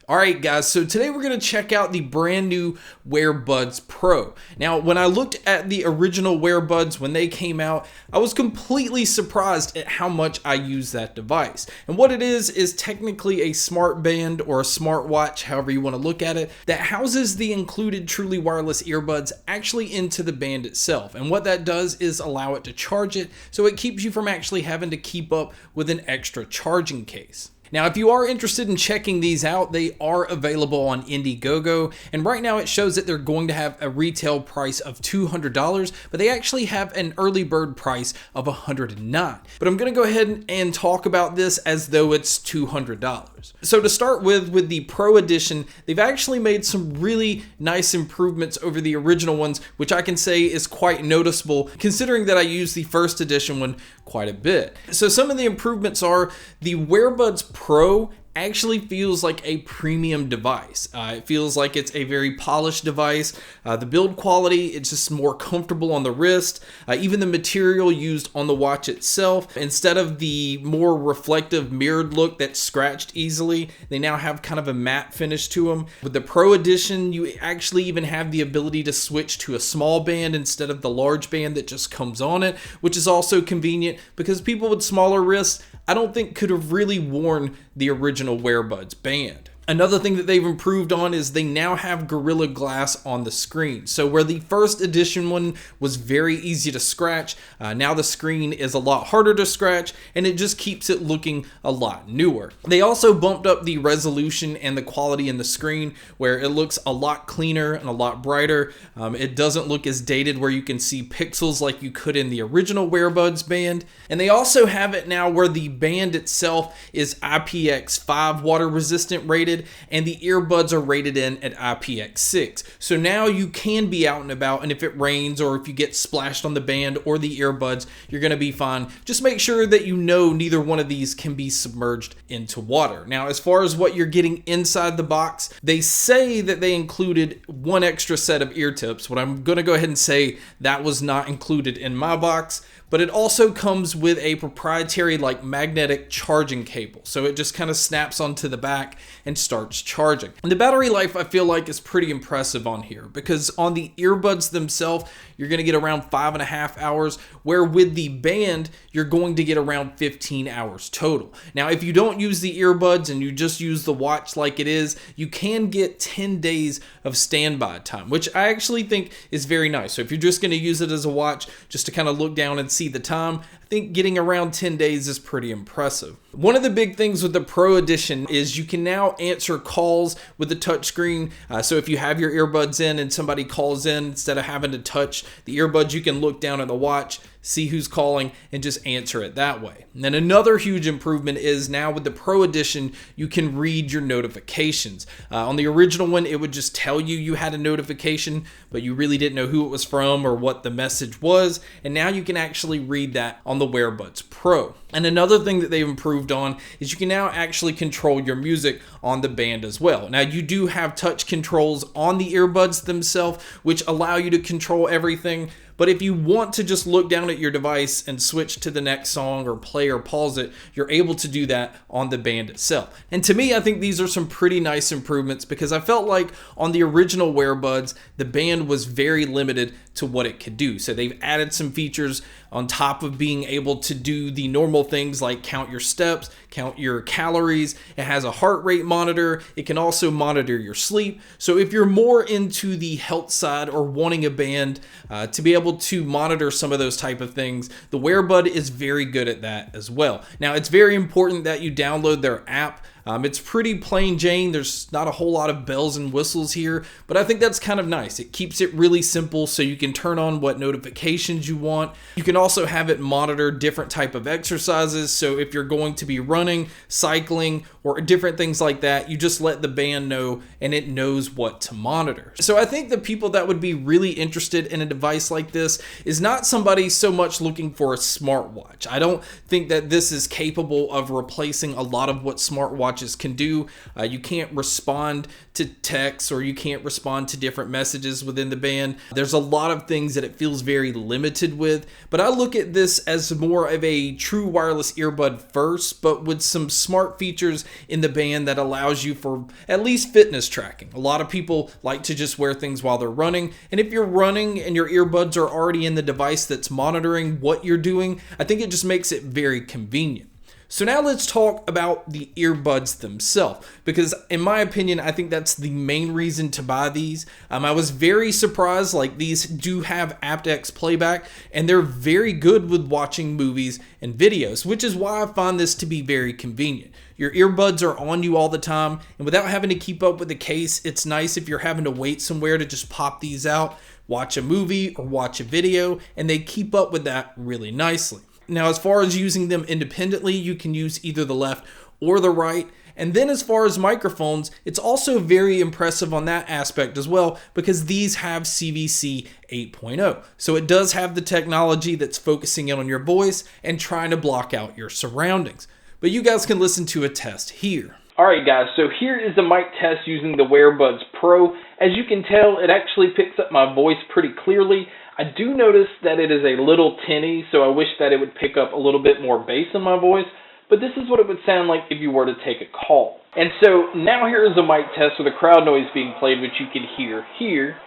Alright guys, so today we're going to check out the brand new WearBuds Pro. Now when I looked at the original WearBuds when they came out, I was completely surprised at how much I use that device. And what it is technically a smart band or a smartwatch, however you want to look at it, that houses the included truly wireless earbuds actually into the band itself. And what that does is allow it to charge it, so it keeps you from actually having to keep up with an extra charging case. Now, if you are interested in checking these out, they are available on Indiegogo, and right now it shows that they're going to have a retail price of $200, but they actually have an early bird price of $109. But I'm going to go ahead and talk about this as though it's $200. So to start with the Pro Edition, they've actually made some really nice improvements over the original ones, which I can say is quite noticeable considering that I used the first edition one quite a bit. So some of the improvements are the WearBuds Pro actually feels like a premium device. It feels like it's a very polished device. The build quality, it's just more comfortable on the wrist. Even the material used on the watch itself, instead of the more reflective mirrored look that's scratched easily, they now have kind of a matte finish to them. With the Pro Edition, you actually even have the ability to switch to a small band instead of the large band that just comes on it, which is also convenient because people with smaller wrists, I don't think could have really worn the original WearBuds band. Another thing that they've improved on is they now have Gorilla Glass on the screen. So where the first edition one was very easy to scratch, now the screen is a lot harder to scratch, and it just keeps it looking a lot newer. They also bumped up the resolution and the quality in the screen, where it looks a lot cleaner and a lot brighter. It doesn't look as dated where you can see pixels like you could in the original WearBuds band. And they also have it now where the band itself is IPX5 water resistant rated, and the earbuds are rated in at IPX6. So now you can be out and about, and if it rains or if you get splashed on the band or the earbuds, you're going to be fine. Just make sure that you know neither one of these can be submerged into water. Now, as far as what you're getting inside the box, they say that they included one extra set of ear tips. What I'm going to go ahead and say that was not included in my box. But it also comes with a proprietary magnetic charging cable. So it just kind of snaps onto the back and starts charging. And the battery life I feel like is pretty impressive on here, because on the earbuds themselves, you're going to get around 5.5 hours, where with the band, you're going to get around 15 hours total. Now, if you don't use the earbuds and you just use the watch like it is, you can get 10 days of standby time, which I actually think is very nice. So if you're just going to use it as a watch, just to kind of look down and see the time, I think getting around 10 days is pretty impressive. One of the big things with the Pro Edition is you can now answer calls with the touchscreen. So if you have your earbuds in and somebody calls in, instead of having to touch the earbuds, you can look down at the watch, see who's calling, and just answer it that way. And then another huge improvement is now with the Pro Edition, you can read your notifications. On the original one, it would just tell you had a notification, but you really didn't know who it was from or what the message was. And now you can actually read that on the WearBuds Pro. And another thing that they've improved on is you can now actually control your music on the band as well. Now, you do have touch controls on the earbuds themselves, which allow you to control everything. But if you want to just look down at your device and switch to the next song or play or pause it, you're able to do that on the band itself. And to me, I think these are some pretty nice improvements, because I felt like on the original WearBuds, the band was very limited to what it could do. So they've added some features on top of being able to do the normal things like count your steps, count your calories. It has a heart rate monitor. It can also monitor your sleep. So if you're more into the health side or wanting a band to be able to monitor some of those type of things, the WearBud is very good at that as well. Now, it's very important that you download their app. It's pretty plain Jane. There's not a whole lot of bells and whistles here, but I think that's kind of nice. It keeps it really simple, so you can turn on what notifications you want. You can also have it monitor different type of exercises. So if you're going to be running, cycling, or different things like that, you just let the band know and it knows what to monitor. So I think the people that would be really interested in a device like this is not somebody so much looking for a smartwatch. I don't think that this is capable of replacing a lot of what smartwatches watches can do. You can't respond to texts, or you can't respond to different messages within the band. There's a lot of things that it feels very limited with, but I look at this as more of a true wireless earbud first, but with some smart features in the band that allows you for at least fitness tracking. A lot of people like to just wear things while they're running, and if you're running and your earbuds are already in the device that's monitoring what you're doing, I think it just makes it very convenient. So now let's talk about the earbuds themselves, because in my opinion, I think that's the main reason to buy these. I was very surprised, like these do have aptX playback, and they're very good with watching movies and videos, which is why I find this to be very convenient. Your earbuds are on you all the time, and without having to keep up with the case, it's nice if you're having to wait somewhere to just pop these out, watch a movie or watch a video, and they keep up with that really nicely. Now, as far as using them independently, you can use either the left or the right. And then as far as microphones, it's also very impressive on that aspect as well, because these have CVC 8.0. So it does have the technology that's focusing in on your voice and trying to block out your surroundings. But you guys can listen to a test here. Alright guys, so here is the mic test using the WearBuds Pro. As you can tell, it actually picks up my voice pretty clearly. I do notice that it is a little tinny, so I wish that it would pick up a little bit more bass in my voice, but this is what it would sound like if you were to take a call. And so now here is a mic test with a crowd noise being played, which you can hear here.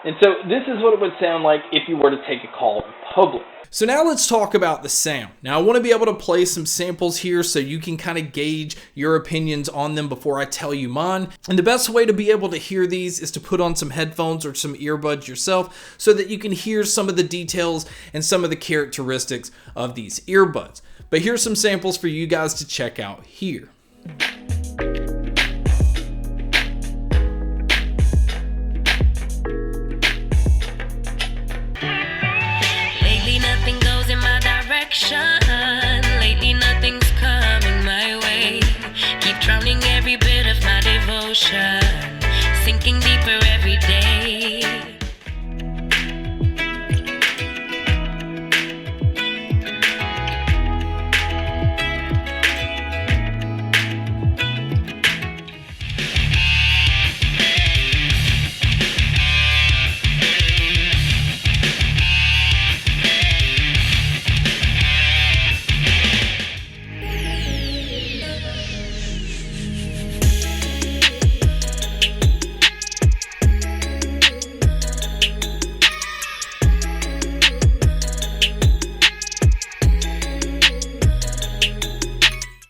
And so this is what it would sound like if you were to take a call in public. So now let's talk about the sound. Now I want to be able to play some samples here so you can kind of gauge your opinions on them before I tell you mine. And the best way to be able to hear these is to put on some headphones or some earbuds yourself so that you can hear some of the details and some of the characteristics of these earbuds. But here's some samples for you guys to check out here. Lately nothing's coming my way. Keep drowning every bit of my devotion, sinking deeper every day.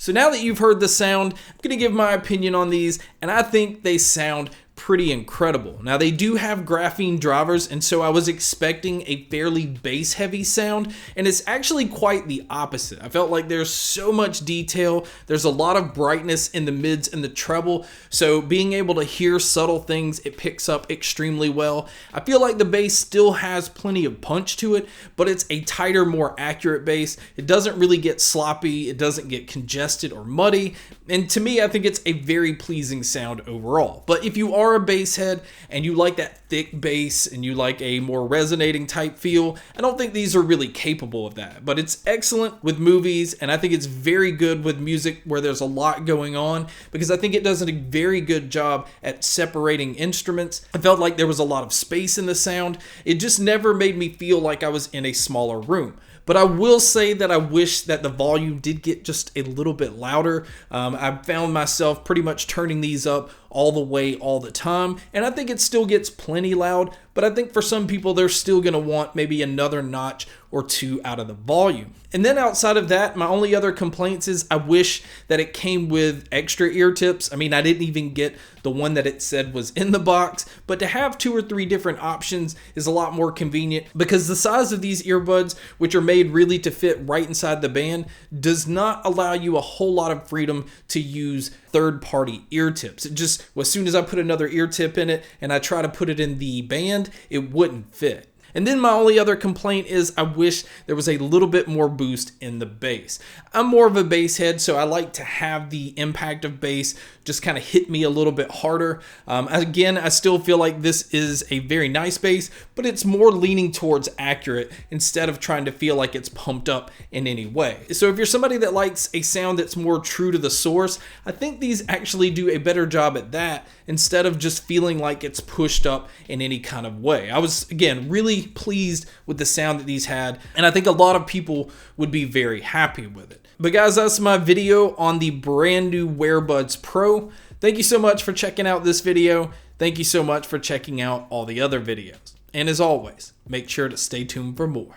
So now that you've heard the sound, I'm going to give my opinion on these, and I think they sound pretty incredible. Now they do have graphene drivers, and so I was expecting a fairly bass heavy sound, and it's actually quite the opposite. I felt like there's so much detail, there's a lot of brightness in the mids and the treble, so being able to hear subtle things, it picks up extremely well. I feel like the bass still has plenty of punch to it, but it's a tighter, more accurate bass. It doesn't really get sloppy, it doesn't get congested or muddy, and to me I think it's a very pleasing sound overall. But if you are a bass head and you like that thick bass and you like a more resonating type feel, I don't think these are really capable of that, but it's excellent with movies, and I think it's very good with music where there's a lot going on, because I think it does a very good job at separating instruments. I felt like there was a lot of space in the sound. It just never made me feel like I was in a smaller room. But I will say that I wish that the volume did get just a little bit louder. I found myself pretty much turning these up all the way all the time, and I think it still gets plenty loud, but I think for some people they're still going to want maybe another notch or two out of the volume. And then outside of that, my only other complaints is I wish that it came with extra ear tips. I mean, I didn't even get the one that it said was in the box, but to have 2 or 3 different options is a lot more convenient, because the size of these earbuds, which are made really to fit right inside the band, does not allow you a whole lot of freedom to use third-party ear tips. It just, as soon as I put another ear tip in it and I try to put it in the band, it wouldn't fit. And then my only other complaint is I wish there was a little bit more boost in the bass. I'm more of a bass head, so I like to have the impact of bass just kind of hit me a little bit harder. Again, I still feel like this is a very nice bass, but it's more leaning towards accurate instead of trying to feel like it's pumped up in any way. So if you're somebody that likes a sound that's more true to the source, I think these actually do a better job at that instead of just feeling like it's pushed up in any kind of way. I was, again, really pleased with the sound that these had, and I think a lot of people would be very happy with it. But guys, that's my video on the brand new WearBuds Pro. Thank you so much for checking out this video. Thank you so much for checking out all the other videos. And as always, make sure to stay tuned for more.